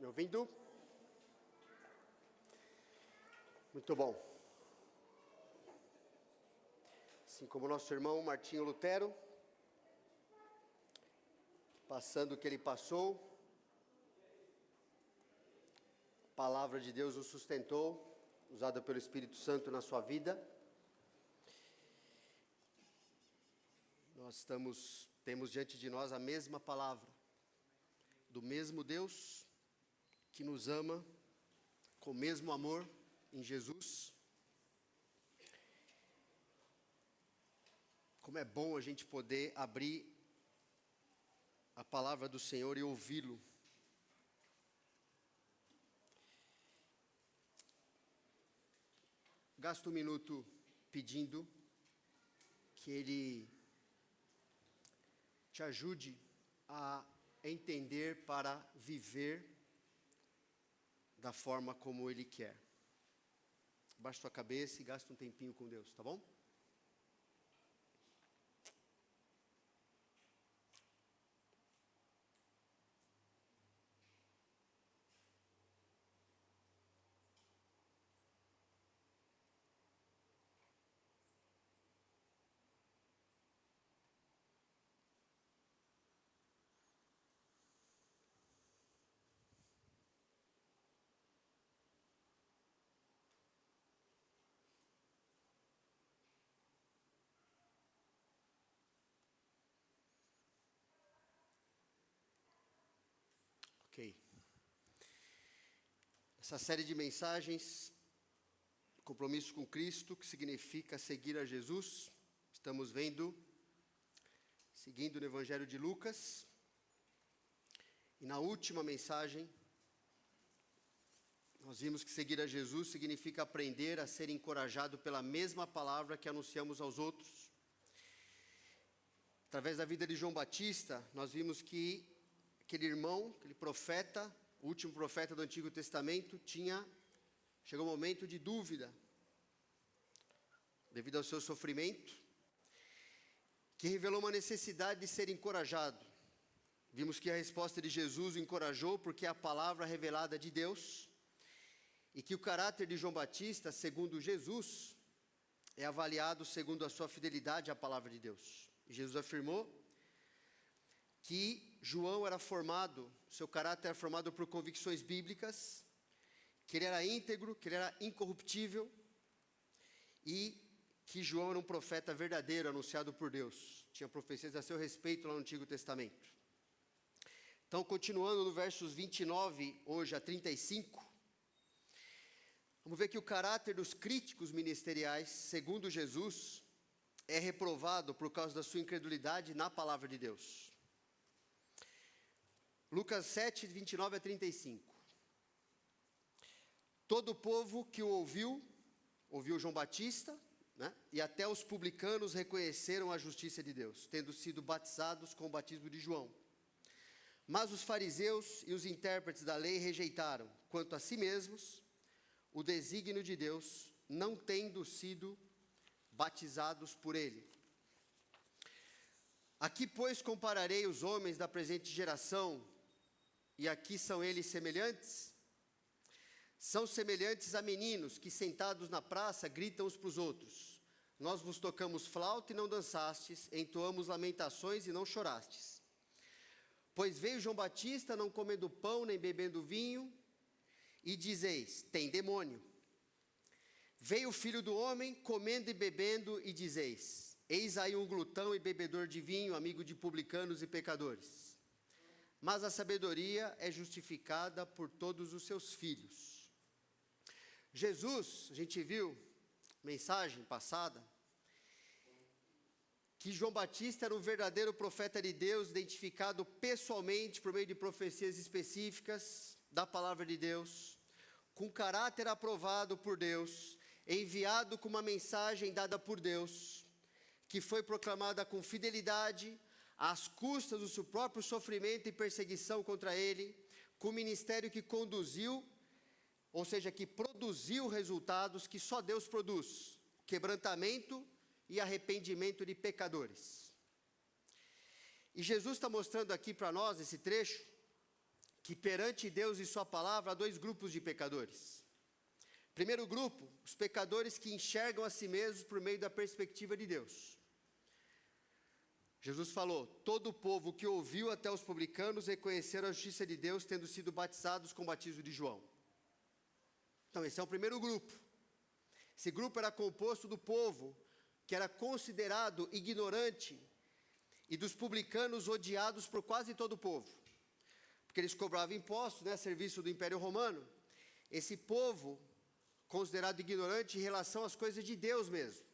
Me ouvindo? Muito bom. Assim como nosso irmão Martinho Lutero, passando o que ele passou, a palavra de Deus o sustentou, usada pelo Espírito Santo na sua vida. Nós temos diante de nós a mesma palavra, do mesmo Deus que nos ama com o mesmo amor em Jesus. Como é bom a gente poder abrir a palavra do Senhor e ouvi-lo. Gasto um minuto pedindo que Ele te ajude a entender para viver da forma como Ele quer. Baixa tua cabeça e gasta um tempinho com Deus, tá bom? Ok. Essa série de mensagens, compromisso com Cristo, que significa seguir a Jesus, estamos seguindo no Evangelho de Lucas. E na última mensagem, nós vimos que seguir a Jesus significa aprender a ser encorajado pela mesma palavra que anunciamos aos outros. Através da vida de João Batista, nós vimos que aquele irmão, aquele profeta, o último profeta do Antigo Testamento, chegou um momento de dúvida, devido ao seu sofrimento, que revelou uma necessidade de ser encorajado. Vimos que a resposta de Jesus o encorajou porque é a palavra revelada de Deus, e que o caráter de João Batista, segundo Jesus, é avaliado segundo a sua fidelidade à palavra de Deus. E Jesus afirmou que João seu caráter era formado por convicções bíblicas, que ele era íntegro, que ele era incorruptível, e que João era um profeta verdadeiro, anunciado por Deus. Tinha profecias a seu respeito lá no Antigo Testamento. Então, continuando no versos 29, hoje a 35, vamos ver que o caráter dos críticos ministeriais, segundo Jesus, é reprovado por causa da sua incredulidade na palavra de Deus. Lucas 7, 29 a 35. Todo o povo que o ouviu João Batista, e até os publicanos reconheceram a justiça de Deus, tendo sido batizados com o batismo de João. Mas os fariseus e os intérpretes da lei rejeitaram, quanto a si mesmos, o desígnio de Deus, não tendo sido batizados por ele. Aqui, pois, compararei os homens da presente geração, e aqui são eles semelhantes? São semelhantes a meninos que, sentados na praça, gritam uns para os outros: nós vos tocamos flauta e não dançastes, entoamos lamentações e não chorastes. Pois veio João Batista não comendo pão nem bebendo vinho, e dizeis: tem demônio. Veio o Filho do Homem comendo e bebendo, e dizeis: eis aí um glutão e bebedor de vinho, amigo de publicanos e pecadores. Mas a sabedoria é justificada por todos os seus filhos. Jesus, a gente viu, mensagem passada, que João Batista era um verdadeiro profeta de Deus, identificado pessoalmente por meio de profecias específicas da palavra de Deus, com caráter aprovado por Deus, enviado com uma mensagem dada por Deus, que foi proclamada com fidelidade, às custas do seu próprio sofrimento e perseguição contra ele, com um ministério que conduziu, ou seja, que produziu resultados que só Deus produz: quebrantamento e arrependimento de pecadores. E Jesus está mostrando aqui para nós, esse trecho, que perante Deus e sua palavra há dois grupos de pecadores. Primeiro grupo, os pecadores que enxergam a si mesmos por meio da perspectiva de Deus. Jesus falou: todo o povo que ouviu até os publicanos reconheceram a justiça de Deus, tendo sido batizados com o batismo de João. Então esse é o primeiro grupo. Esse grupo era composto do povo que era considerado ignorante e dos publicanos odiados por quase todo o povo. Porque eles cobravam impostos, a serviço do Império Romano. Esse povo, considerado ignorante em relação às coisas de Deus mesmo,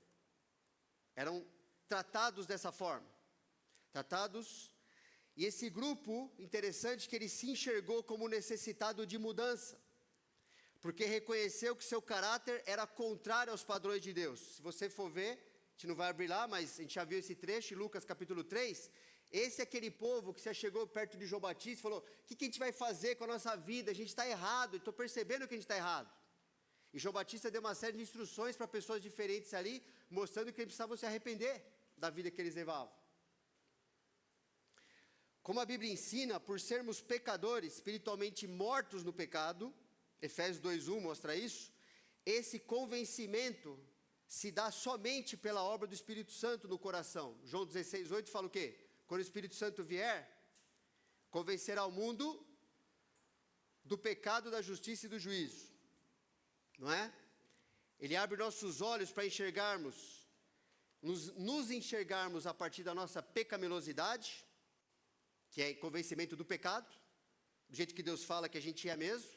eram tratados dessa forma. E esse grupo, interessante que ele se enxergou como necessitado de mudança, porque reconheceu que seu caráter era contrário aos padrões de Deus. Se você for ver, a gente não vai abrir lá, mas a gente já viu esse trecho em Lucas capítulo 3, esse é aquele povo que se chegou perto de João Batista e falou: o que a gente vai fazer com a nossa vida? A gente está errado, estou percebendo que a gente está errado. E João Batista deu uma série de instruções para pessoas diferentes ali, mostrando que eles precisavam se arrepender da vida que eles levavam. Como a Bíblia ensina, por sermos pecadores, espiritualmente mortos no pecado, Efésios 2:1 mostra isso, esse convencimento se dá somente pela obra do Espírito Santo no coração. João 16:8 fala o quê? Quando o Espírito Santo vier, convencerá o mundo do pecado, da justiça e do juízo. Não é? Ele abre nossos olhos para enxergarmos, nos enxergarmos a partir da nossa pecaminosidade, que é convencimento do pecado, do jeito que Deus fala que a gente é mesmo.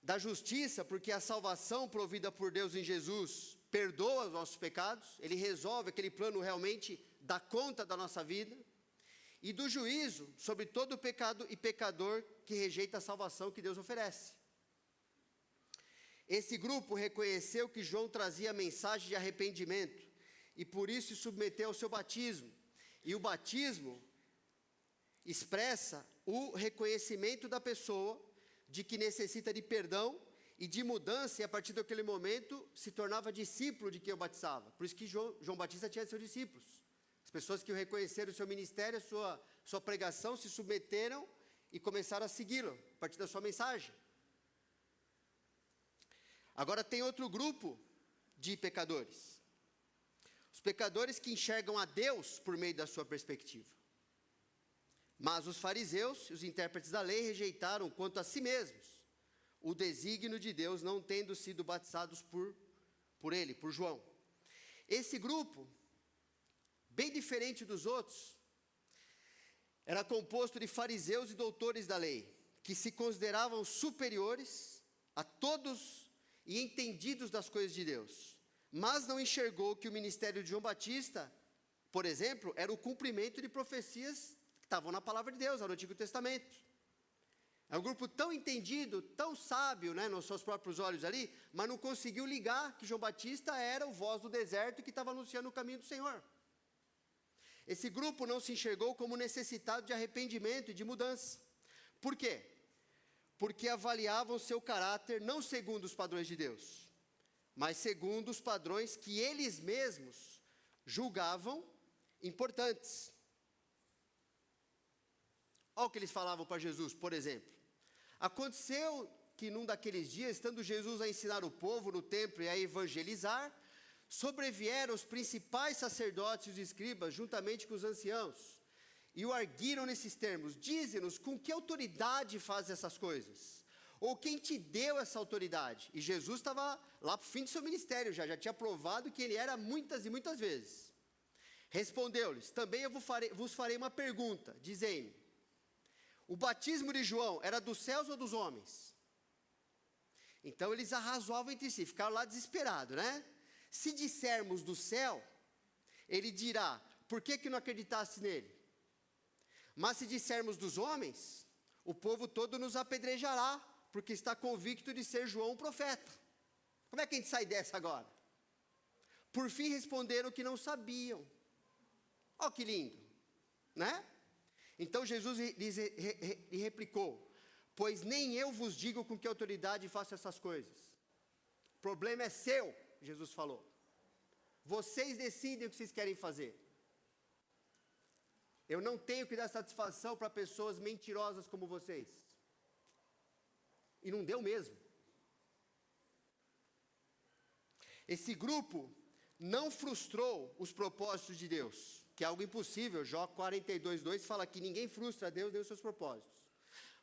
Da justiça, porque a salvação provida por Deus em Jesus perdoa os nossos pecados, ele resolve aquele plano realmente, dá conta da nossa vida. E do juízo sobre todo pecado e pecador que rejeita a salvação que Deus oferece. Esse grupo reconheceu que João trazia a mensagem de arrependimento e por isso se submeteu ao seu batismo. E o batismo expressa o reconhecimento da pessoa de que necessita de perdão e de mudança, e a partir daquele momento se tornava discípulo de quem o batizava. Por isso que João Batista tinha seus discípulos. As pessoas que o reconheceram o seu ministério, sua pregação, se submeteram e começaram a segui-lo, a partir da sua mensagem. Agora tem outro grupo de pecadores. Os pecadores que enxergam a Deus por meio da sua perspectiva. Mas os fariseus e os intérpretes da lei rejeitaram quanto a si mesmos o desígnio de Deus, não tendo sido batizados por ele, por João. Esse grupo, bem diferente dos outros, era composto de fariseus e doutores da lei, que se consideravam superiores a todos e entendidos das coisas de Deus, mas não enxergou que o ministério de João Batista, por exemplo, era o cumprimento de profecias que estavam na palavra de Deus, no Antigo Testamento. É um grupo tão entendido, tão sábio, nos seus próprios olhos ali, mas não conseguiu ligar que João Batista era o voz do deserto que estava anunciando o caminho do Senhor. Esse grupo não se enxergou como necessitado de arrependimento e de mudança. Por quê? Porque avaliavam seu caráter não segundo os padrões de Deus, mas segundo os padrões que eles mesmos julgavam importantes. Olha o que eles falavam para Jesus, por exemplo. Aconteceu que num daqueles dias, estando Jesus a ensinar o povo no templo e a evangelizar, sobrevieram os principais sacerdotes e os escribas, juntamente com os anciãos, e o arguiram nesses termos: dize-nos com que autoridade faz essas coisas? Ou quem te deu essa autoridade? E Jesus estava lá para o fim do seu ministério, já tinha provado que ele era muitas e muitas vezes. Respondeu-lhes: também eu vos farei uma pergunta, dizei-me, o batismo de João era dos céus ou dos homens? Então eles arrazoavam entre si, ficaram lá desesperados, Se dissermos do céu, ele dirá: por que não acreditaste nele? Mas se dissermos dos homens, o povo todo nos apedrejará, porque está convicto de ser João o profeta. Como é que a gente sai dessa agora? Por fim responderam que não sabiam. Olha que lindo, Então Jesus lhe replicou: pois nem eu vos digo com que autoridade faço essas coisas. O problema é seu, Jesus falou. Vocês decidem o que vocês querem fazer. Eu não tenho que dar satisfação para pessoas mentirosas como vocês. E não deu mesmo. Esse grupo não frustrou os propósitos de Deus, que é algo impossível. Jó 42:2 fala que ninguém frustra Deus nem os seus propósitos.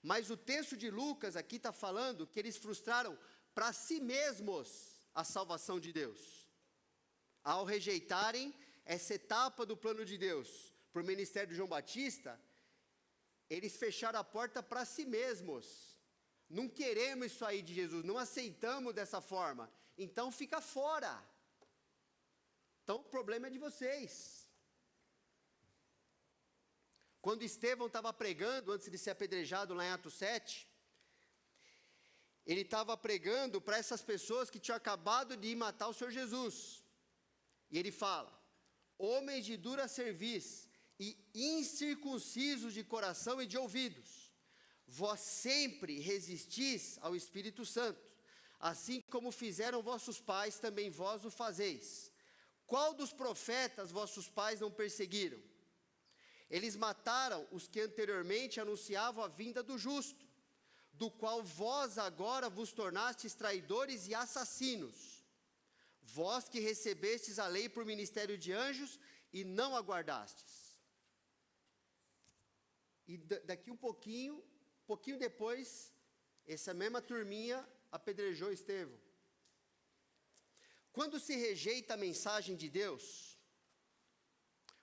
Mas o texto de Lucas aqui está falando que eles frustraram para si mesmos a salvação de Deus. Ao rejeitarem essa etapa do plano de Deus, por ministério de João Batista, eles fecharam a porta para si mesmos. Não queremos isso aí de Jesus, não aceitamos dessa forma. Então fica fora. Então o problema é de vocês. Quando Estevão estava pregando, antes de ser apedrejado lá em Atos 7, ele estava pregando para essas pessoas que tinham acabado de matar o Senhor Jesus. E ele fala: homens de dura cerviz e incircuncisos de coração e de ouvidos, vós sempre resistis ao Espírito Santo, assim como fizeram vossos pais, também vós o fazeis. Qual dos profetas vossos pais não perseguiram? Eles mataram os que anteriormente anunciavam a vinda do justo, do qual vós agora vos tornastes traidores e assassinos. Vós que recebestes a lei por ministério de anjos e não aguardastes. E daqui um pouquinho depois, essa mesma turminha apedrejou Estevão. Quando se rejeita a mensagem de Deus,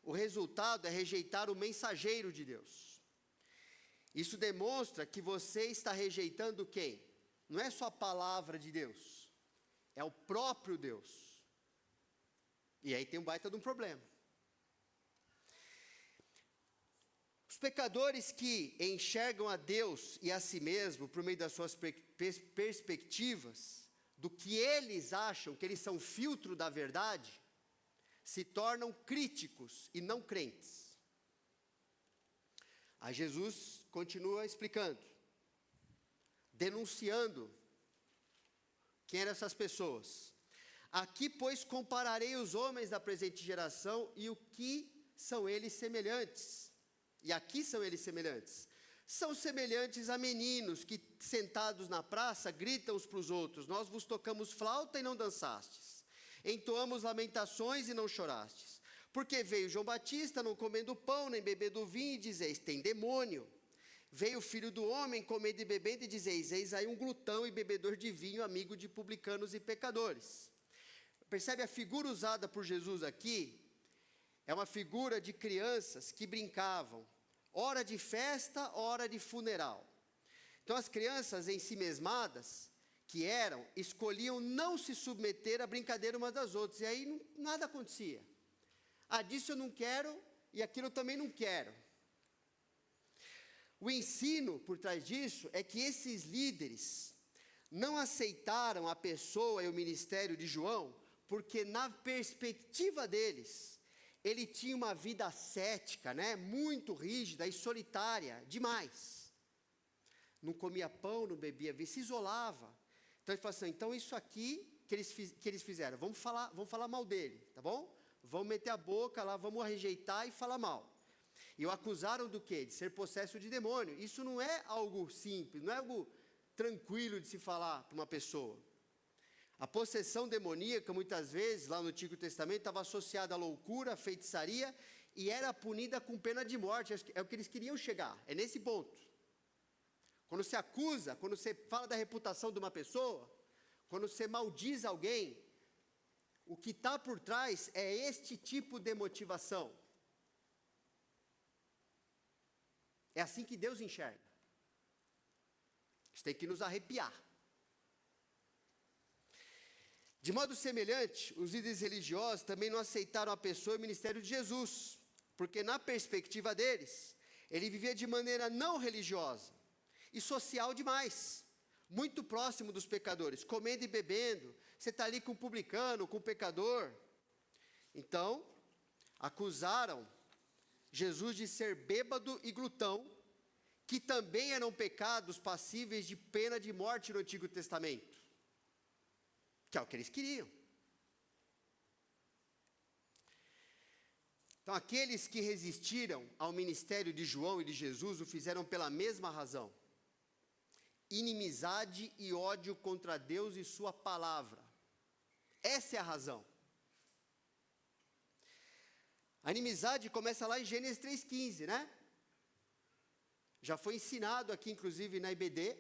o resultado é rejeitar o mensageiro de Deus. Isso demonstra que você está rejeitando quem? Não é só a palavra de Deus, é o próprio Deus. E aí tem um baita de um problema. Os pecadores que enxergam a Deus e a si mesmo por meio das suas perspectivas, do que eles acham que eles são filtro da verdade, se tornam críticos e não crentes. Aí Jesus continua explicando, denunciando quem eram essas pessoas. Aqui, pois, compararei os homens da presente geração e o que são eles semelhantes. E aqui são eles semelhantes. São semelhantes a meninos que, sentados na praça, gritam uns para os outros: nós vos tocamos flauta e não dançastes. Entoamos lamentações e não chorastes. Porque veio João Batista, não comendo pão, nem bebendo vinho, e dizeis: tem demônio. Veio o Filho do Homem, comendo e bebendo, e dizeis: eis aí um glutão e bebedor de vinho, amigo de publicanos e pecadores. Percebe a figura usada por Jesus aqui? É uma figura de crianças que brincavam, hora de festa, hora de funeral. Então as crianças ensimesmadas, que eram, escolhiam não se submeter à brincadeira umas das outras, e aí nada acontecia. Ah, disso eu não quero, e aquilo eu também não quero. O ensino por trás disso é que esses líderes não aceitaram a pessoa e o ministério de João, porque na perspectiva deles, ele tinha uma vida ascética, muito rígida e solitária, demais. Não comia pão, não bebia vinho, se isolava. Então ele falou assim: então isso aqui que eles fizeram, vamos falar mal dele, tá bom? Vamos meter a boca lá, vamos rejeitar e falar mal. E o acusaram do quê? De ser possesso de demônio. Isso não é algo simples, não é algo tranquilo de se falar para uma pessoa. A possessão demoníaca, muitas vezes, lá no Antigo Testamento, estava associada à loucura, à feitiçaria, e era punida com pena de morte. É o que eles queriam chegar, é nesse ponto. Quando você acusa, quando você fala da reputação de uma pessoa, quando você maldiz alguém, o que está por trás é este tipo de motivação. É assim que Deus enxerga. Isso tem que nos arrepiar. De modo semelhante, os líderes religiosos também não aceitaram a pessoa e o ministério de Jesus, porque na perspectiva deles, ele vivia de maneira não religiosa e social demais, muito próximo dos pecadores, comendo e bebendo. Você está ali com o publicano, com o pecador. Então, acusaram Jesus de ser bêbado e glutão, que também eram pecados passíveis de pena de morte no Antigo Testamento, que é o que eles queriam. Então, aqueles que resistiram ao ministério de João e de Jesus o fizeram pela mesma razão: inimizade e ódio contra Deus e sua palavra. Essa é a razão. A inimizade começa lá em Gênesis 3,15, né? Já foi ensinado aqui, inclusive, na IBD,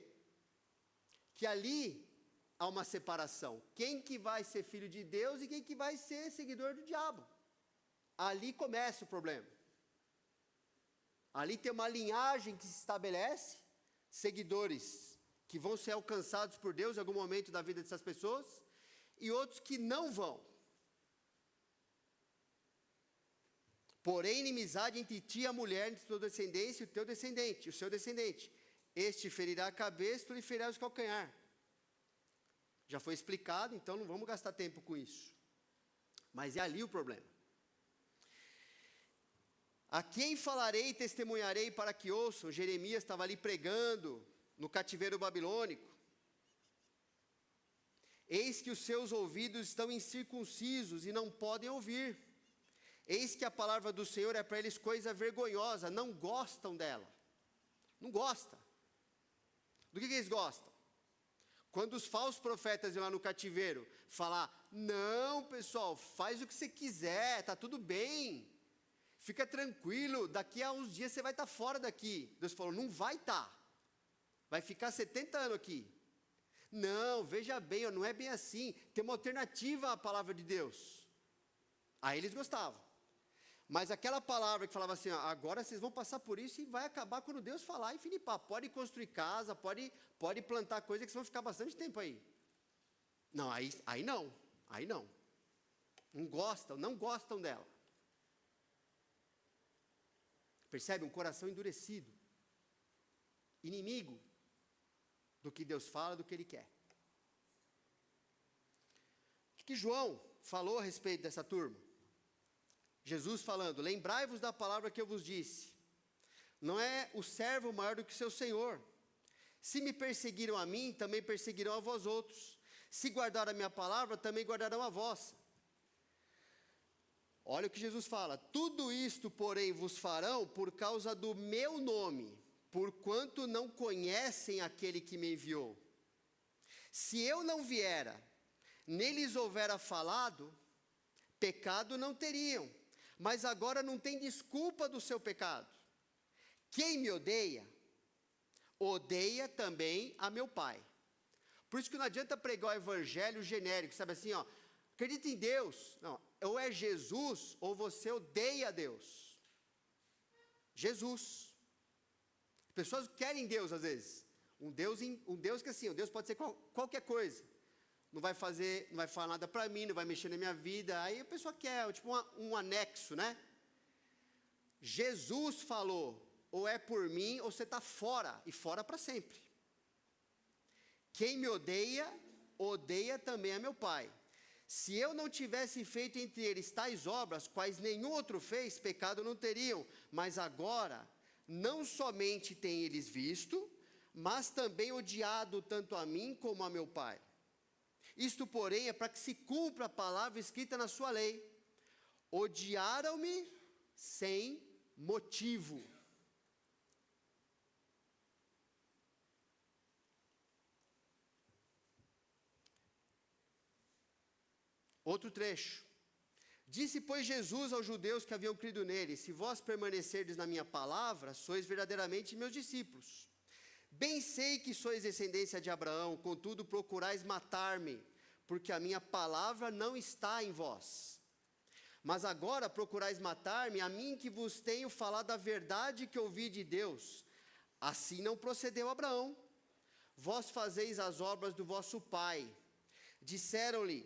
que ali há uma separação. Quem que vai ser filho de Deus e quem que vai ser seguidor do diabo. Ali começa o problema. Ali tem uma linhagem que se estabelece, seguidores que vão ser alcançados por Deus em algum momento da vida dessas pessoas, e outros que não vão. Porém, inimizade entre ti e a mulher, entre tua descendência e o teu descendente, o seu descendente. Este ferirá a cabeça, tu lhe ferirás o calcanhar. Já foi explicado, então não vamos gastar tempo com isso. Mas é ali o problema. A quem falarei e testemunharei para que ouçam? Jeremias estava ali pregando no cativeiro babilônico. Eis que os seus ouvidos estão incircuncisos e não podem ouvir. Eis que a palavra do Senhor é para eles coisa vergonhosa, não gostam dela. Não gostam. Do que eles gostam? Quando os falsos profetas iam lá no cativeiro falar: não, pessoal, faz o que você quiser, está tudo bem. Fica tranquilo, daqui a uns dias você vai estar fora daqui. Deus falou: não vai estar. Vai ficar 70 anos aqui. Não, veja bem, não é bem assim. Tem uma alternativa à palavra de Deus. Aí eles gostavam. Mas aquela palavra que falava assim: ó, agora vocês vão passar por isso e vai acabar quando Deus falar e finipar. Pode construir casa, pode plantar coisa que vocês vão ficar bastante tempo aí. Não, aí não. Aí não. Não gostam dela. Percebe? Um coração endurecido. Inimigo do que Deus fala, do que Ele quer. O que João falou a respeito dessa turma? Jesus falando: lembrai-vos da palavra que eu vos disse. Não é o servo maior do que seu senhor. Se me perseguiram a mim, também perseguirão a vós outros. Se guardaram a minha palavra, também guardarão a vossa. Olha o que Jesus fala: tudo isto, porém, vos farão por causa do meu nome, porquanto não conhecem aquele que me enviou. Se eu não viera, nem lhes houvera falado, pecado não teriam, mas agora não tem desculpa do seu pecado. Quem me odeia, odeia também a meu Pai. Por isso que não adianta pregar o evangelho genérico, sabe assim, ó, acredita em Deus. Não, ou é Jesus, ou você odeia Deus. Jesus. As pessoas querem Deus às vezes. Um Deus que assim, um Deus pode ser qualquer coisa. Não vai falar nada para mim, não vai mexer na minha vida. Aí a pessoa quer, tipo um anexo, né? Jesus falou: ou é por mim, ou você está fora, e fora para sempre. Quem me odeia, odeia também a meu Pai. Se eu não tivesse feito entre eles tais obras, quais nenhum outro fez, pecado não teriam. Mas agora, não somente têm eles visto, mas também odiado tanto a mim como a meu Pai. Isto, porém, é para que se cumpra a palavra escrita na sua lei. Odiaram-me sem motivo. Outro trecho. Disse, pois, Jesus aos judeus que haviam crido nele: se vós permanecerdes na minha palavra, sois verdadeiramente meus discípulos. Bem sei que sois descendência de Abraão, contudo procurais matar-me, porque a minha palavra não está em vós. Mas agora procurais matar-me, a mim que vos tenho falado a verdade que ouvi de Deus. Assim não procedeu Abraão. Vós fazeis as obras do vosso pai. Disseram-lhe: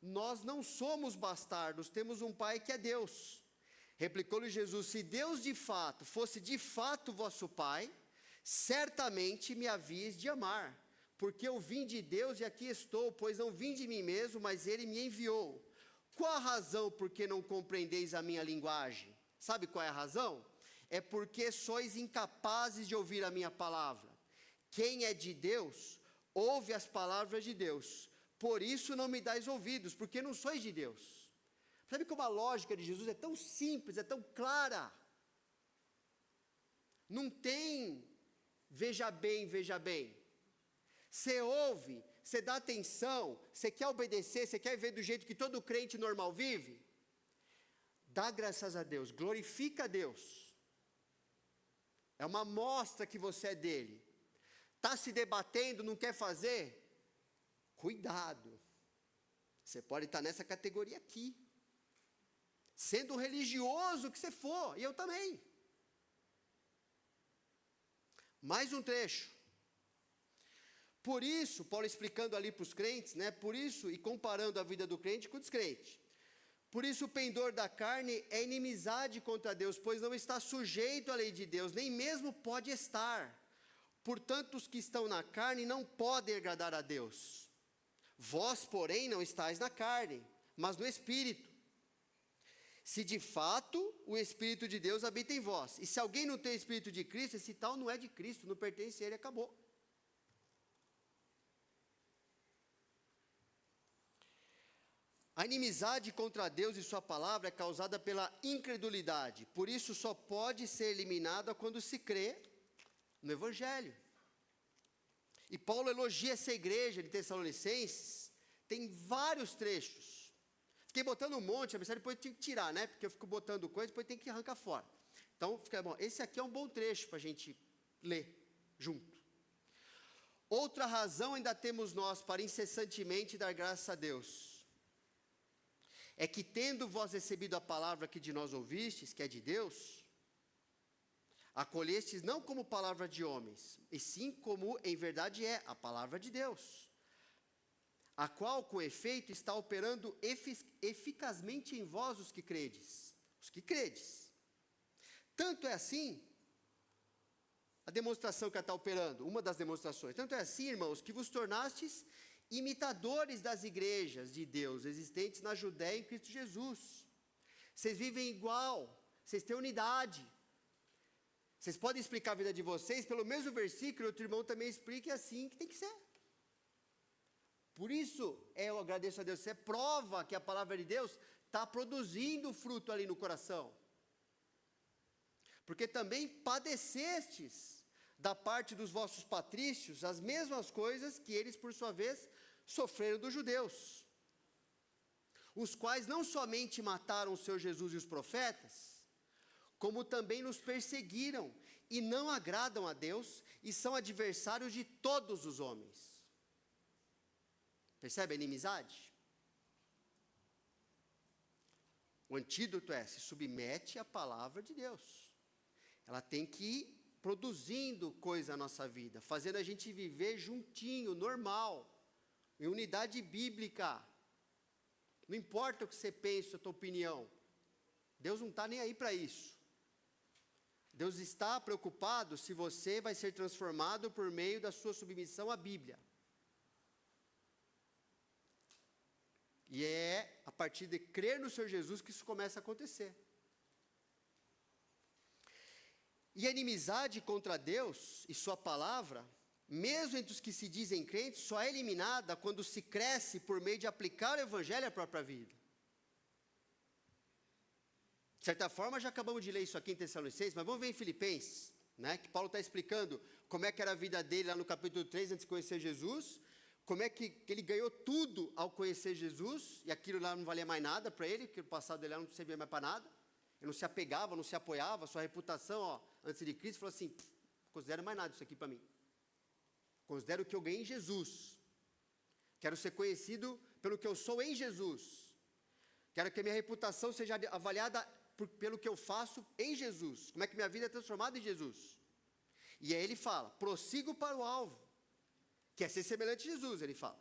nós não somos bastardos, temos um pai que é Deus. Replicou-lhe Jesus: se Deus de fato fosse de fato vosso pai, certamente me havíeis de amar, porque eu vim de Deus e aqui estou, pois não vim de mim mesmo, mas Ele me enviou. Qual a razão por que não compreendeis a minha linguagem? Sabe qual é a razão? É porque sois incapazes de ouvir a minha palavra. Quem é de Deus, ouve as palavras de Deus. Por isso não me dais ouvidos, porque não sois de Deus. Sabe como a lógica de Jesus é tão simples, é tão clara? Não tem veja bem, veja bem. Você ouve, você dá atenção, você quer obedecer, você quer viver do jeito que todo crente normal vive? Dá graças a Deus, glorifica a Deus. É uma amostra que você é dele. Está se debatendo, não quer fazer? Cuidado. Você pode estar nessa categoria aqui. Sendo religioso que você for, e eu também. Mais um trecho. Por isso, Paulo explicando ali para os crentes, né? Por isso, e comparando a vida do crente com o descrente. Por isso, o pendor da carne é inimizade contra Deus, pois não está sujeito à lei de Deus, nem mesmo pode estar. Portanto, os que estão na carne não podem agradar a Deus. Vós, porém, não estáis na carne, mas no Espírito. Se de fato o Espírito de Deus habita em vós. E se alguém não tem o Espírito de Cristo, esse tal não é de Cristo, não pertence a Ele, acabou. A inimizade contra Deus e sua palavra é causada pela incredulidade. Por isso só pode ser eliminada quando se crê no Evangelho. E Paulo elogia essa igreja de Tessalonicenses. Tem vários trechos. Fiquei botando um monte, a depois tem que tirar, né? Porque eu fico botando coisa, depois tem que arrancar fora. Então, fica bom. Esse aqui é um bom trecho para a gente ler junto. Outra razão ainda temos nós para incessantemente dar graças a Deus. É que tendo vós recebido a palavra que de nós ouvistes, que é de Deus, acolhestes não como palavra de homens, e sim como em verdade é a palavra de Deus, a qual com efeito está operando eficazmente em vós os que credes. Os que credes. Tanto é assim, a demonstração que ela está operando, uma das demonstrações, tanto é assim, irmãos, que vos tornastes imitadores das igrejas de Deus existentes na Judéia em Cristo Jesus. Vocês vivem igual, vocês têm unidade. Vocês podem explicar a vida de vocês pelo mesmo versículo, outro irmão também explica, e assim que tem que ser. Por isso, eu agradeço a Deus, isso é prova que a palavra de Deus está produzindo fruto ali no coração. Porque também padecestes da parte dos vossos patrícios as mesmas coisas que eles, por sua vez, sofreram dos judeus, os quais não somente mataram o Senhor Jesus e os profetas, como também nos perseguiram e não agradam a Deus e são adversários de todos os homens. Percebe a inimizade? O antídoto é: se submete à palavra de Deus. Ela tem que ir produzindo coisa na nossa vida, fazendo a gente viver juntinho, normal, em unidade bíblica. Não importa o que você pensa, a tua opinião. Deus não está nem aí para isso. Deus está preocupado se você vai ser transformado por meio da sua submissão à Bíblia. E é a partir de crer no Senhor Jesus que isso começa a acontecer. E a inimizade contra Deus e sua palavra, mesmo entre os que se dizem crentes, só é eliminada quando se cresce por meio de aplicar o Evangelho à própria vida. De certa forma, já acabamos de ler isso aqui em Tessalonicenses, mas vamos ver em Filipenses, né, que Paulo está explicando como é que era a vida dele lá no capítulo 3, antes de conhecer Jesus, como é que ele ganhou tudo ao conhecer Jesus, e aquilo lá não valia mais nada para ele, porque o passado dele lá não servia mais para nada, ele não se apegava, não se apoiava, sua reputação, ó, antes de Cristo, falou assim: não considero mais nada isso aqui para mim. Considero o que eu ganhei em Jesus. Quero ser conhecido pelo que eu sou em Jesus. Quero que a minha reputação seja avaliada pelo que eu faço em Jesus. Como é que minha vida é transformada em Jesus. E aí ele fala: prossigo para o alvo, que é ser semelhante a Jesus, ele fala.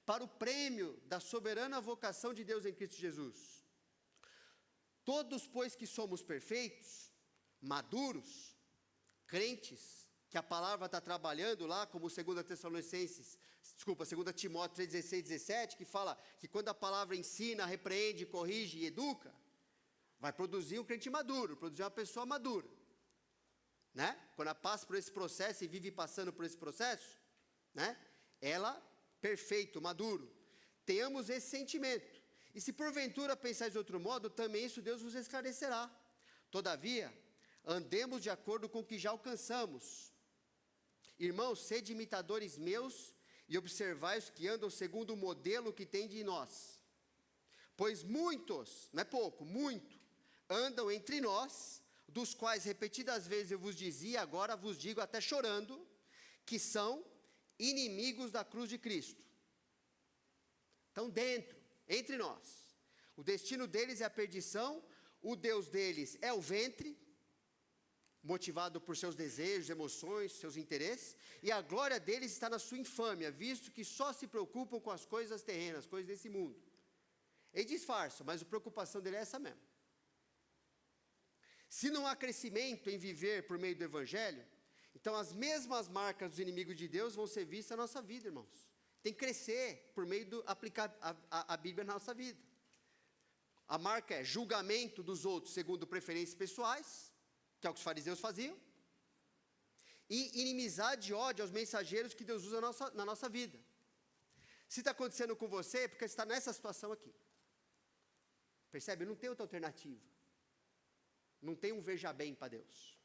Para o prêmio da soberana vocação de Deus em Cristo Jesus. Todos, pois, que somos perfeitos, maduros, crentes, que a palavra está trabalhando lá, como 2 Timóteo 3, 16, 17, que fala que quando a palavra ensina, repreende, corrige e educa, vai produzir um crente maduro, produzir uma pessoa madura. Né? Quando ela passa por esse processo e vive passando por esse processo, né? Ela, perfeito, maduro. Tenhamos esse sentimento. E se porventura pensais de outro modo, também isso Deus vos esclarecerá. Todavia, andemos de acordo com o que já alcançamos. Irmãos, sede imitadores meus e observai os que andam segundo o modelo que tem de nós. Pois muitos, não é pouco, muito, andam entre nós, dos quais repetidas vezes eu vos dizia, agora vos digo até chorando, que são inimigos da cruz de Cristo. Estão dentro, entre nós. O destino deles é a perdição, o Deus deles é o ventre, motivado por seus desejos, emoções, seus interesses, e a glória deles está na sua infâmia, visto que só se preocupam com as coisas terrenas, coisas desse mundo. Ele disfarça, mas a preocupação dele é essa mesmo. Se não há crescimento em viver por meio do Evangelho, então as mesmas marcas dos inimigos de Deus vão ser vistas na nossa vida, irmãos. Tem que crescer por meio de aplicar a Bíblia na nossa vida. A marca é julgamento dos outros segundo preferências pessoais, que é o que os fariseus faziam, e inimizade e ódio aos mensageiros que Deus usa na nossa vida. Se está acontecendo com você, é porque você está nessa situação aqui. Percebe? Não tem outra alternativa. Não tem um veja bem para Deus.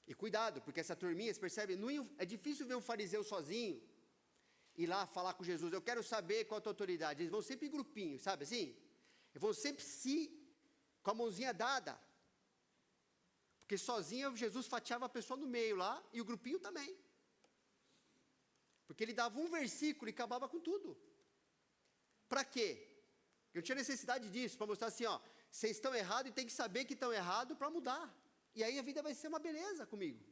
E cuidado, porque essa turminha, você percebe, é difícil ver um fariseu sozinho, ir lá falar com Jesus, eu quero saber qual a tua autoridade. Eles vão sempre em grupinho, sabe assim? Eles vão sempre com a mãozinha dada. Porque sozinho Jesus fatiava a pessoa no meio lá, e o grupinho também. Porque ele dava um versículo e acabava com tudo. Para quê? Eu tinha necessidade disso, para mostrar assim, ó, vocês estão errados e tem que saber que estão errados para mudar. E aí a vida vai ser uma beleza comigo.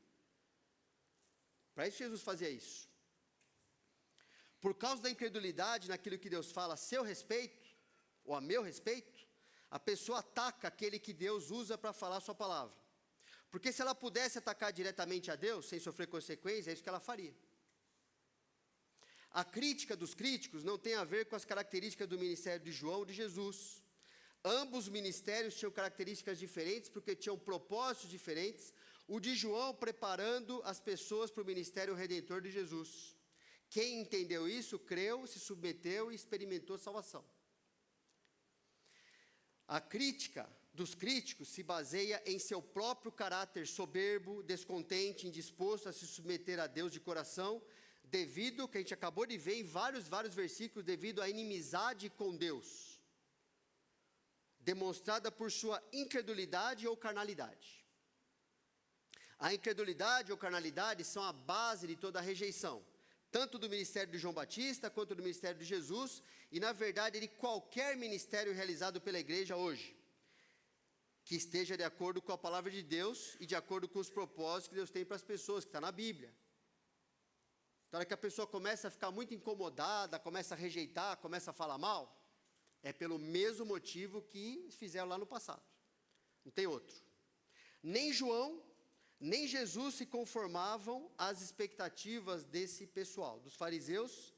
Para isso Jesus fazia isso. Por causa da incredulidade naquilo que Deus fala a seu respeito, ou a meu respeito, a pessoa ataca aquele que Deus usa para falar a sua palavra. Porque se ela pudesse atacar diretamente a Deus, sem sofrer consequências, é isso que ela faria. A crítica dos críticos não tem a ver com as características do ministério de João ou de Jesus. Ambos os ministérios tinham características diferentes, porque tinham propósitos diferentes. O de João preparando as pessoas para o ministério redentor de Jesus. Quem entendeu isso, creu, se submeteu e experimentou salvação. A crítica dos críticos se baseia em seu próprio caráter soberbo, descontente, indisposto a se submeter a Deus de coração, devido, que a gente acabou de ver em vários versículos, devido à inimizade com Deus, demonstrada por sua incredulidade ou carnalidade. A incredulidade ou carnalidade são a base de toda a rejeição, tanto do ministério de João Batista, quanto do ministério de Jesus, e na verdade de qualquer ministério realizado pela igreja hoje, que esteja de acordo com a palavra de Deus e de acordo com os propósitos que Deus tem para as pessoas, que está na Bíblia. Na hora que a pessoa começa a ficar muito incomodada, começa a rejeitar, começa a falar mal, é pelo mesmo motivo que fizeram lá no passado. Não tem outro. Nem João, nem Jesus se conformavam às expectativas desse pessoal, dos fariseus,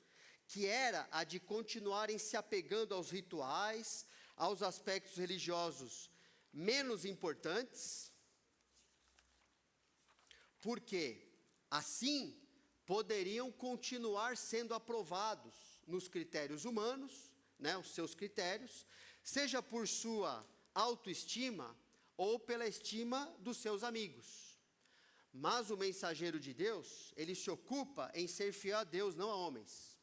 que era a de continuarem se apegando aos rituais, aos aspectos religiosos menos importantes, porque assim poderiam continuar sendo aprovados nos critérios humanos, os seus critérios, seja por sua autoestima ou pela estima dos seus amigos. Mas o mensageiro de Deus, ele se ocupa em ser fiel a Deus, não a homens.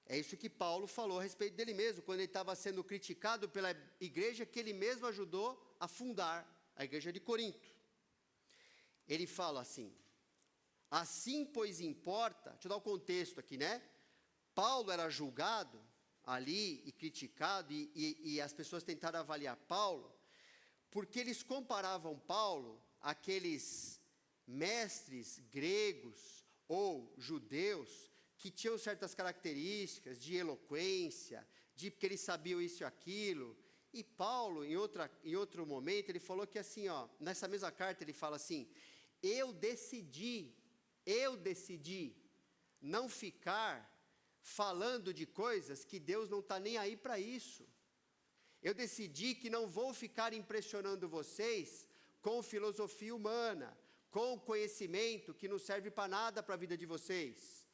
É isso que Paulo falou a respeito dele mesmo, quando ele estava sendo criticado pela igreja que ele mesmo ajudou a fundar, a igreja de Corinto. Ele fala assim, assim pois importa, deixa eu dar o contexto aqui, Paulo era julgado ali e criticado, e as pessoas tentaram avaliar Paulo, porque eles comparavam Paulo àqueles mestres gregos ou judeus que tinham certas características de eloquência, de que eles sabiam isso e aquilo. E Paulo, em outro momento, ele falou que assim, nessa mesma carta ele fala assim, eu decidi não ficar falando de coisas que Deus não está nem aí para isso. Eu decidi que não vou ficar impressionando vocês com filosofia humana, com conhecimento que não serve para nada para a vida de vocês.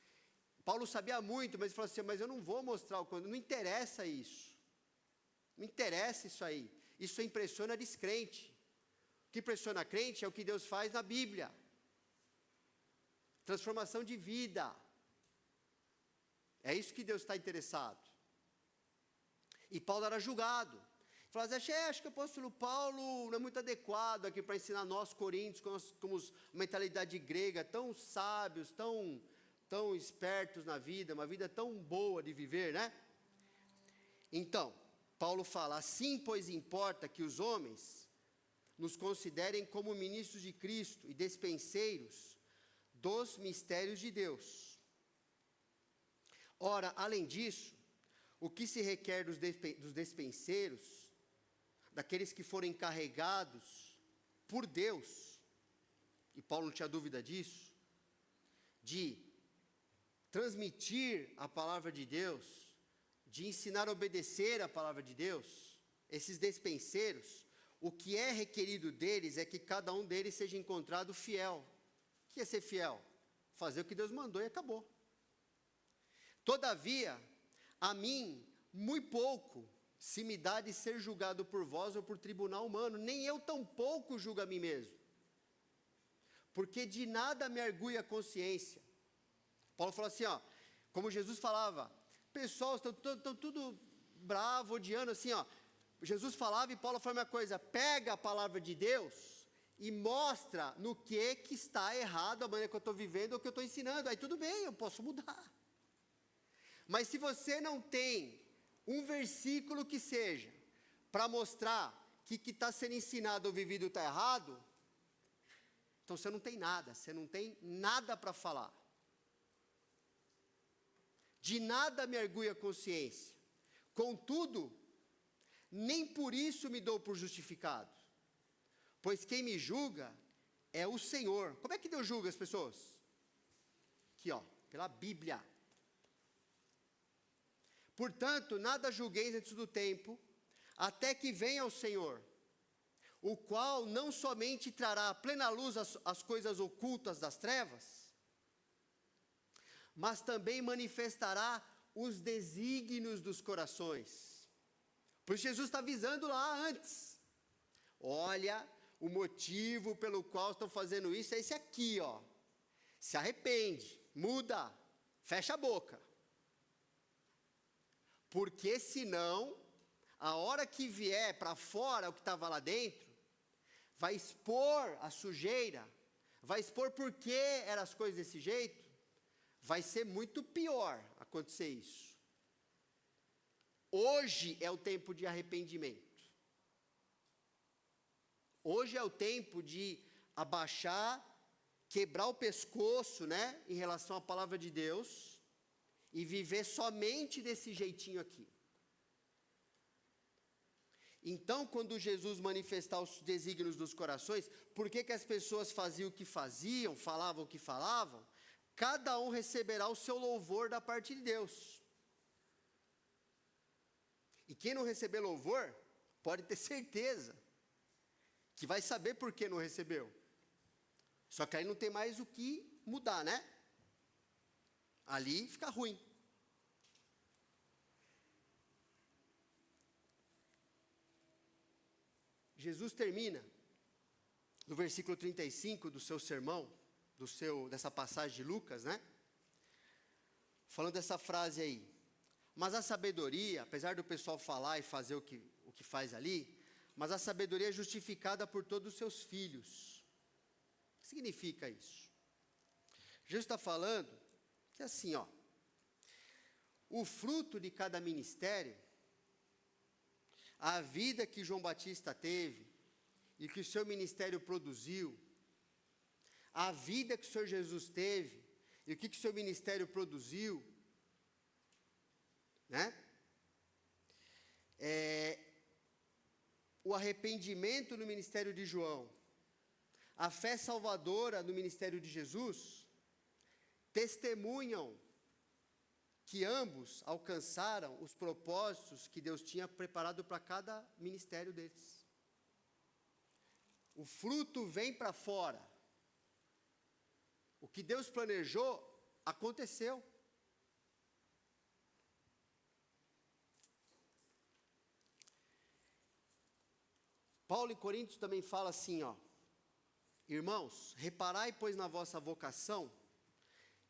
Paulo sabia muito, mas ele falou assim, mas eu não vou mostrar o quanto, não interessa isso. Não interessa isso aí. Isso impressiona descrente. O que impressiona a crente é o que Deus faz na Bíblia. Transformação de vida. É isso que Deus está interessado. E Paulo era julgado. Falava assim, acho que o apóstolo Paulo não é muito adequado aqui para ensinar nós, coríntios, como mentalidade grega, tão sábios, tão espertos na vida, uma vida tão boa de viver, né? Então, Paulo fala, assim, pois importa que os homens nos considerem como ministros de Cristo e despenseiros dos mistérios de Deus. Ora, além disso, o que se requer dos despenseiros, daqueles que foram encarregados por Deus, e Paulo não tinha dúvida disso, de transmitir a palavra de Deus, de ensinar a obedecer a palavra de Deus, esses despenseiros, o que é requerido deles é que cada um deles seja encontrado fiel. O que é ser fiel? Fazer o que Deus mandou e acabou. Todavia, a mim, muito pouco se me dá de ser julgado por vós ou por tribunal humano, nem eu tampouco julgo a mim mesmo, porque de nada me argui a consciência. Paulo falou assim, como Jesus falava, pessoal, estão tudo bravo, odiando, assim, Jesus falava e Paulo falava uma coisa, pega a palavra de Deus e mostra no que está errado a maneira que eu estou vivendo ou que eu estou ensinando, aí tudo bem, eu posso mudar. Mas se você não tem um versículo que seja para mostrar que está sendo ensinado ou vivido está errado, então você não tem nada para falar. De nada me argui a consciência, contudo, nem por isso me dou por justificado, pois quem me julga é o Senhor. Como é que Deus julga as pessoas? Aqui, pela Bíblia. Portanto, nada julgueis antes do tempo, até que venha o Senhor, o qual não somente trará à plena luz as coisas ocultas das trevas, mas também manifestará os desígnios dos corações. Por isso Jesus está avisando lá antes. Olha, o motivo pelo qual estão fazendo isso é esse aqui, Se arrepende, muda, fecha a boca. Porque senão, a hora que vier para fora o que estava lá dentro, vai expor a sujeira, vai expor por que eram as coisas desse jeito, vai ser muito pior acontecer isso. Hoje é o tempo de arrependimento. Hoje é o tempo de abaixar, quebrar o pescoço, em relação à palavra de Deus, e viver somente desse jeitinho aqui. Então, quando Jesus manifestar os desígnios dos corações, por que as pessoas faziam o que faziam, falavam o que falavam? Cada um receberá o seu louvor da parte de Deus. E quem não receber louvor, pode ter certeza que vai saber por que não recebeu. Só que aí não tem mais o que mudar, Ali fica ruim. Jesus termina, no versículo 35 do seu sermão, dessa passagem de Lucas, falando dessa frase aí. Mas a sabedoria, apesar do pessoal falar e fazer o que faz ali, mas a sabedoria é justificada por todos os seus filhos. O que significa isso? Jesus está falando que assim, o fruto de cada ministério, a vida que João Batista teve, e que o seu ministério produziu, a vida que o Senhor Jesus teve, e o que o seu ministério produziu, o arrependimento no ministério de João, a fé salvadora no ministério de Jesus, testemunham que ambos alcançaram os propósitos que Deus tinha preparado para cada ministério deles. O fruto vem para fora. O que Deus planejou, aconteceu. Paulo em Coríntios também fala assim, ó: irmãos, reparai, pois, na vossa vocação,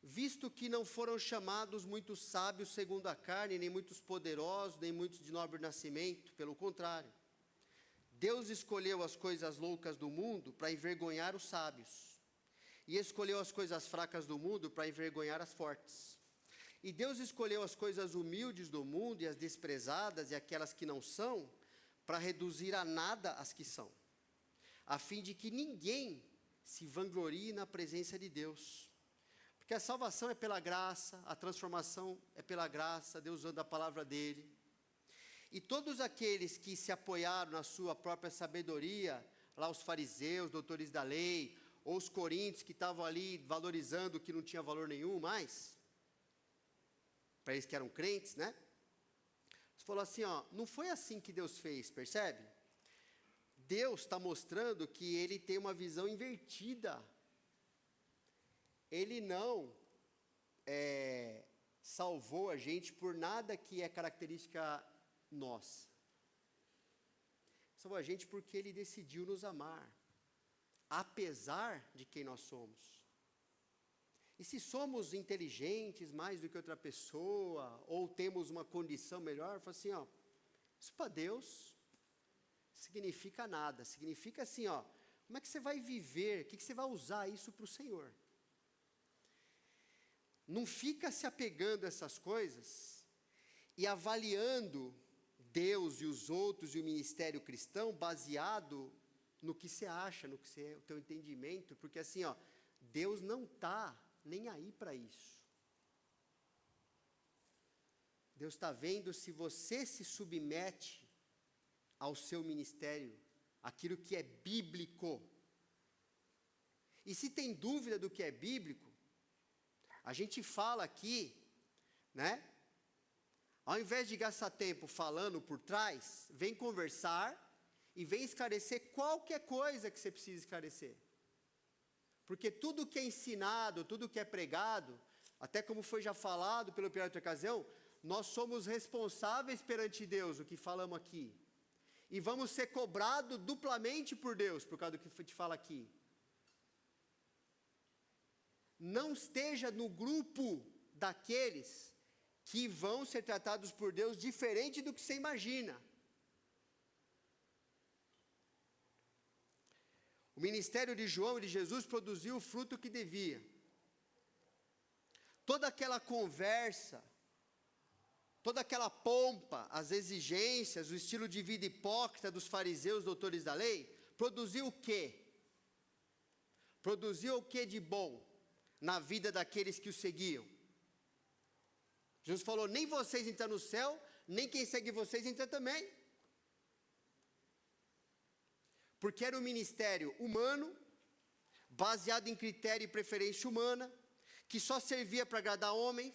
visto que não foram chamados muitos sábios segundo a carne, nem muitos poderosos, nem muitos de nobre nascimento, pelo contrário. Deus escolheu as coisas loucas do mundo para envergonhar os sábios, e escolheu as coisas fracas do mundo para envergonhar as fortes. E Deus escolheu as coisas humildes do mundo e as desprezadas e aquelas que não são, para reduzir a nada as que são, a fim de que ninguém se vanglorie na presença de Deus. Porque a salvação é pela graça, a transformação é pela graça, Deus usando a palavra dele. E todos aqueles que se apoiaram na sua própria sabedoria, lá os fariseus, doutores da lei, ou os coríntios que estavam ali valorizando o que não tinha valor nenhum mais, para eles que eram crentes, né? Você falou assim, ó, não foi assim que Deus fez, percebe? Deus está mostrando que Ele tem uma visão invertida. Ele não salvou a gente por nada que é característica nossa. Salvou a gente porque Ele decidiu nos amar, apesar de quem nós somos. E se somos inteligentes mais do que outra pessoa, ou temos uma condição melhor, fala assim, ó, isso para Deus significa nada, significa assim, ó, como é que você vai viver, o que você vai usar isso para o Senhor? Não fica se apegando a essas coisas e avaliando Deus e os outros e o ministério cristão baseado no que você acha, no que é o teu entendimento, porque assim, ó, Deus não está nem aí para isso. Deus está vendo se você se submete ao seu ministério, aquilo que é bíblico. E se tem dúvida do que é bíblico, a gente fala aqui, né? Ao invés de gastar tempo falando por trás, vem conversar e vem esclarecer qualquer coisa que você precisa esclarecer. Porque tudo que é ensinado, tudo que é pregado, até como foi já falado pelo Pior outra ocasião, nós somos responsáveis perante Deus, o que falamos aqui. E vamos ser cobrados duplamente por Deus, por causa do que te fala aqui. Não esteja no grupo daqueles que vão ser tratados por Deus diferente do que você imagina. O ministério de João e de Jesus produziu o fruto que devia. Toda aquela conversa, toda aquela pompa, as exigências, o estilo de vida hipócrita dos fariseus, doutores da lei, produziu o quê? Produziu o que de bom na vida daqueles que o seguiam? Jesus falou, nem vocês entram no céu, nem quem segue vocês entra também. Porque era um ministério humano, baseado em critério e preferência humana, que só servia para agradar homens,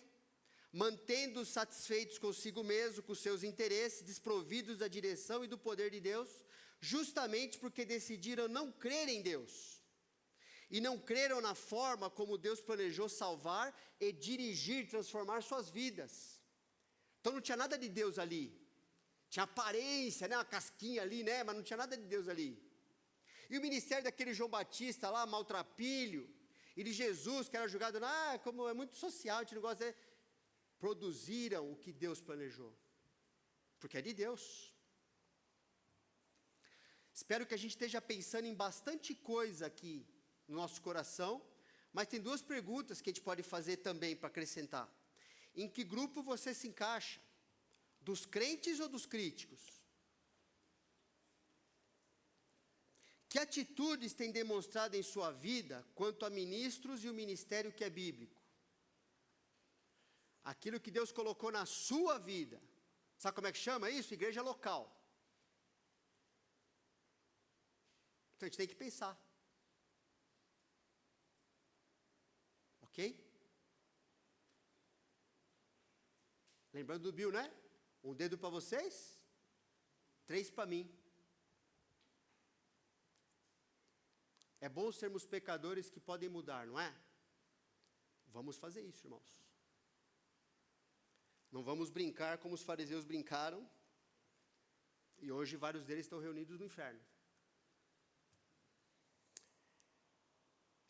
mantendo-os satisfeitos consigo mesmo, com seus interesses, desprovidos da direção e do poder de Deus, justamente porque decidiram não crer em Deus. E não creram na forma como Deus planejou salvar e dirigir, transformar suas vidas. Então não tinha nada de Deus ali. Tinha aparência, né, uma casquinha ali, né, mas não tinha nada de Deus ali. E o ministério daquele João Batista lá, maltrapilho, e de Jesus, que era julgado, como é muito social, a gente não gosta de... Produziram o que Deus planejou. Porque é de Deus. Espero que a gente esteja pensando em bastante coisa aqui no nosso coração, mas tem duas perguntas que a gente pode fazer também para acrescentar. Em que grupo você se encaixa? Dos crentes ou dos críticos? Que atitudes tem demonstrado em sua vida quanto a ministros e o ministério que é bíblico? Aquilo que Deus colocou na sua vida. Sabe como é que chama isso? Igreja local. Então a gente tem que pensar. Ok? Lembrando do Bill, né? 1 dedo para vocês, 3 para mim. É bom sermos pecadores que podem mudar, não é? Vamos fazer isso, irmãos. Não vamos brincar como os fariseus brincaram, e hoje vários deles estão reunidos no inferno.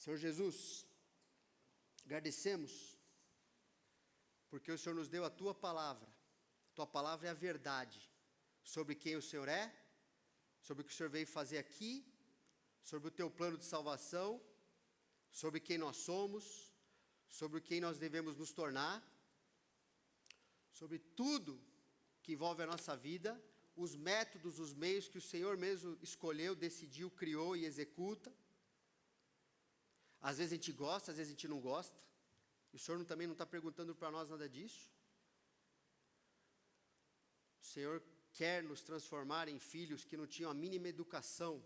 Senhor Jesus, agradecemos, porque o Senhor nos deu a Tua palavra. Tua palavra é a verdade sobre quem o Senhor é, sobre o que o Senhor veio fazer aqui, sobre o Teu plano de salvação, sobre quem nós somos, sobre quem nós devemos nos tornar, sobre tudo que envolve a nossa vida, os métodos, os meios que o Senhor mesmo escolheu, decidiu, criou e executa. Às vezes a gente gosta, às vezes a gente não gosta. E o Senhor também não está perguntando para nós nada disso. O Senhor quer nos transformar em filhos que não tinham a mínima educação,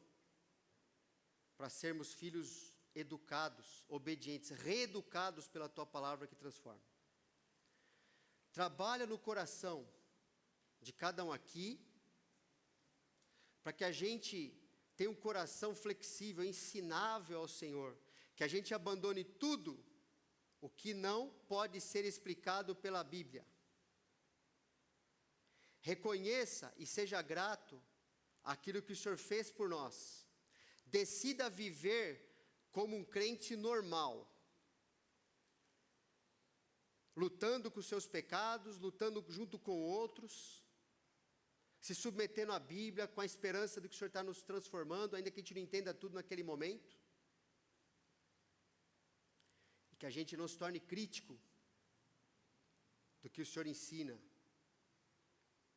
para sermos filhos educados, obedientes, reeducados pela Tua palavra que transforma. Trabalha no coração de cada um aqui, para que a gente tenha um coração flexível, ensinável ao Senhor, que a gente abandone tudo o que não pode ser explicado pela Bíblia. Reconheça e seja grato àquilo que o Senhor fez por nós. Decida viver como um crente normal, lutando com os seus pecados, lutando junto com outros, se submetendo à Bíblia, com a esperança de que o Senhor está nos transformando, ainda que a gente não entenda tudo naquele momento. E que a gente não se torne crítico do que o Senhor ensina,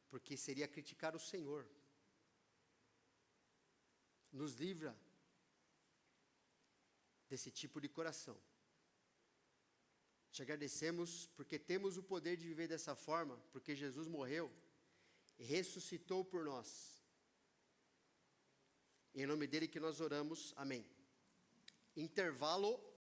porque seria criticar o Senhor. Nos livra desse tipo de coração. Te agradecemos porque temos o poder de viver dessa forma, porque Jesus morreu e ressuscitou por nós. Em nome dele que nós oramos, amém. Intervalo.